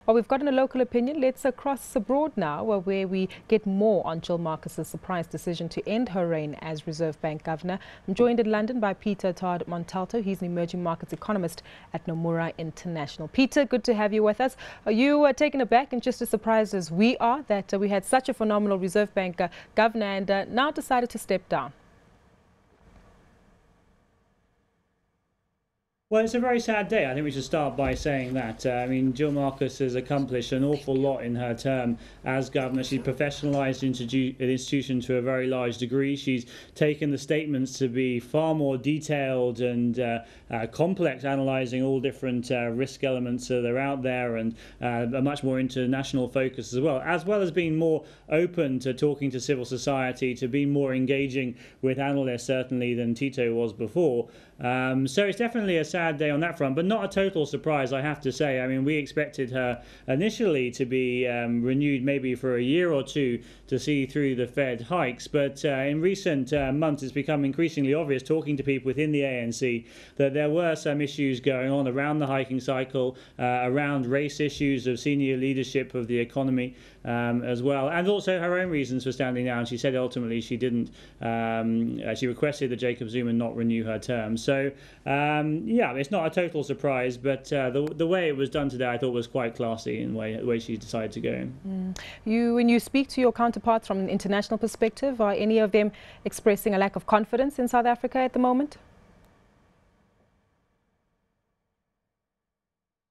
Well, we've gotten a local opinion. Let's cross abroad now, where we get more on Gill Marcus's surprise decision to end her reign as Reserve Bank Governor. I'm joined in London by Peter Attard Montalto. He's an emerging markets economist at Nomura International. Peter, good to have you with us. Are you taken aback and just as surprised as we are that we had such a phenomenal Reserve Bank governor and now decided to step down? Well, it's a very sad day. I think we should start by saying that. I mean, Gill Marcus has accomplished an awful lot in her term as governor. She professionalised an institution to a very large degree. She's taken the statements to be far more detailed and complex, analysing all different risk elements that are out there, and a much more international focus as well as being more open to talking to civil society, to be more engaging with analysts, certainly, than Tito was before. So it's definitely a sad day on that front, but not a total surprise, I have to say. I mean, we expected her initially to be renewed maybe for a year or two to see through the Fed hikes, but in recent months it's become increasingly obvious, talking to people within the ANC, that there were some issues going on around the hiking cycle, around race issues of senior leadership of the economy as well, and also her own reasons for standing down. She said ultimately she didn't, she requested that Jacob Zuma not renew her term. So, yeah, it's not a total surprise, but the way it was done today I thought was quite classy in the way she decided to go. When you speak to your counterparts from an international perspective, are any of them expressing a lack of confidence in South Africa at the moment?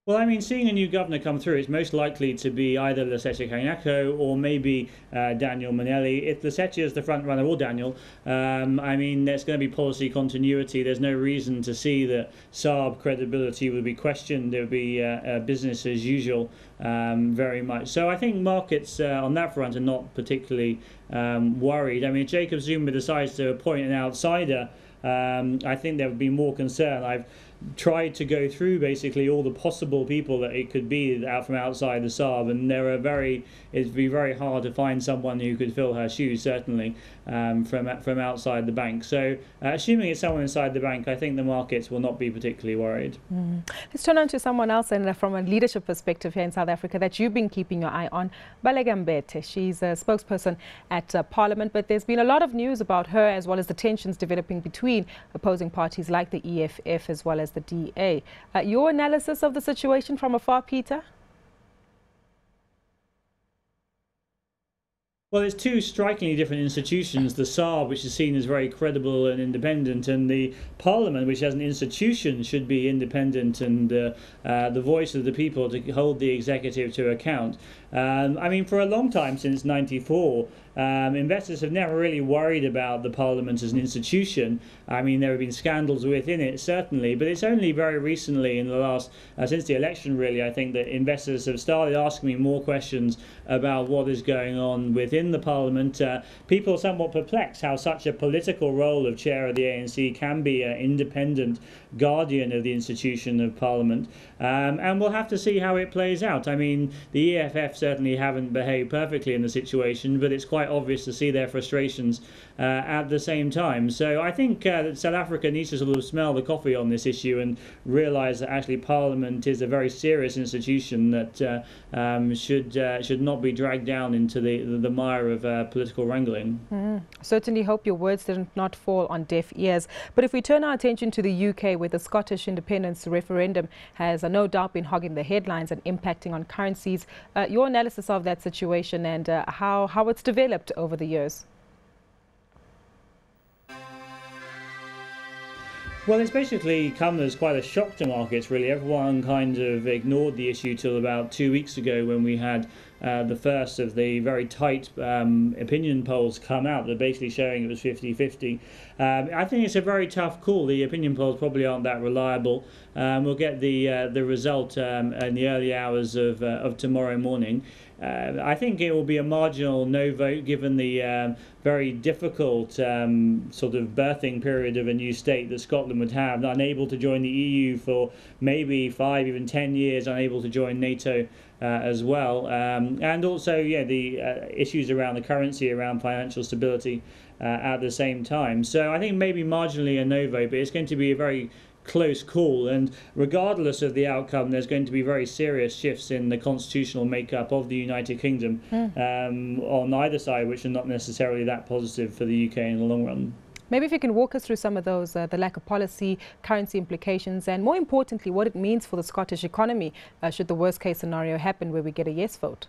Well, I mean, seeing a new governor come through, it's most likely to be either Lesetja Kanyako or maybe Daniel Manelli. If Lesetja is the front runner, or Daniel, I mean, there's going to be policy continuity. There's no reason to see that SARB credibility would be questioned. There would be business as usual, very much. So I think markets on that front are not particularly worried. I mean, if Jacob Zuma decides to appoint an outsider, I think there would be more concern. I've tried to go through basically all the possible people that it could be out from outside the SARB, and it'd be very hard to find someone who could fill her shoes, certainly from outside the bank. So assuming it's someone inside the bank, I think the markets will not be particularly worried. Let's turn on to someone else, and from a leadership perspective here in South Africa that you've been keeping your eye on, Baleka Mbete. She's a spokesperson at Parliament, but there's been a lot of news about her as well as the tensions developing between opposing parties like the EFF as well as the DA. Your analysis of the situation from afar, Peter? Well, it's two strikingly different institutions, the SARB, which is seen as very credible and independent, and the Parliament, which as an institution should be independent and the voice of the people to hold the executive to account. I mean, for a long time, since '94, investors have never really worried about the Parliament as an institution. I mean, there have been scandals within it, certainly, but it's only very recently, in the last, since the election really, I think that investors have started asking me more questions about what is going on within the Parliament. People are somewhat perplexed how such a political role of chair of the ANC can be an independent guardian of the institution of Parliament, and we'll have to see how it plays out. I mean, the EFF certainly haven't behaved perfectly in the situation, but it's quite obvious to see their frustrations at the same time. So I think that South Africa needs to sort of smell the coffee on this issue and realise that actually Parliament is a very serious institution that should not be dragged down into the mire of political wrangling. Certainly hope your words did not fall on deaf ears. But if we turn our attention to the UK, where the Scottish independence referendum has no doubt been hogging the headlines and impacting on currencies, your analysis of that situation and how it's developed over the years? Well, it's basically come as quite a shock to markets, really. Everyone kind of ignored the issue till about 2 weeks ago, when we had the first of the very tight opinion polls come out, that basically showing it was 50-50. I think it's a very tough call. The opinion polls probably aren't that reliable. We'll get the result in the early hours of tomorrow morning. I think it will be a marginal no vote, given the very difficult sort of birthing period of a new state that Scotland would have, unable to join the EU for maybe 5, even 10 years, unable to join NATO as well, and also, yeah, the issues around the currency, around financial stability at the same time. So I think maybe marginally a no vote, but it's going to be a very close call, and regardless of the outcome, there's going to be very serious shifts in the constitutional makeup of the United Kingdom on either side, which are not necessarily that positive for the UK in the long run. Maybe if you can walk us through some of those, the lack of policy, currency implications, and more importantly, what it means for the Scottish economy should the worst case scenario happen where we get a yes vote.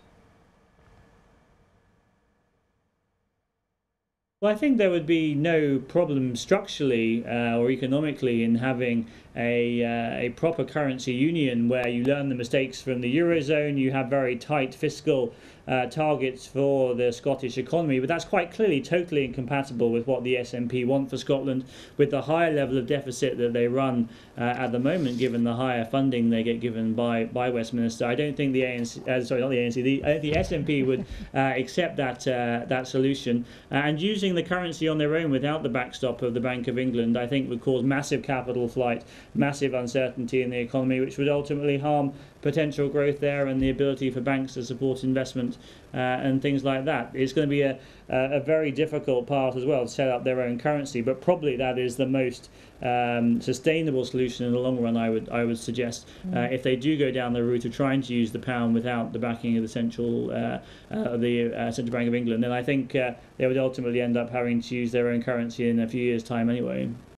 Well, I think there would be no problem structurally or economically in having a proper currency union where you learn the mistakes from the Eurozone, you have very tight fiscal targets for the Scottish economy, but that's quite clearly totally incompatible with what the SNP want for Scotland, with the higher level of deficit that they run at the moment, given the higher funding they get given by Westminster. I don't think the ANC, sorry, not the ANC, the SNP would accept that solution. And using the currency on their own without the backstop of the Bank of England, I think would cause massive capital flight, massive uncertainty in the economy, which would ultimately harm potential growth there and the ability for banks to support investment and things like that. It's going to be a very difficult path as well to set up their own currency, but probably that is the most sustainable solution in the long run, I would suggest. If they do go down the route of trying to use the pound without the backing of the Central Bank of England, then I think they would ultimately end up having to use their own currency in a few years' time anyway.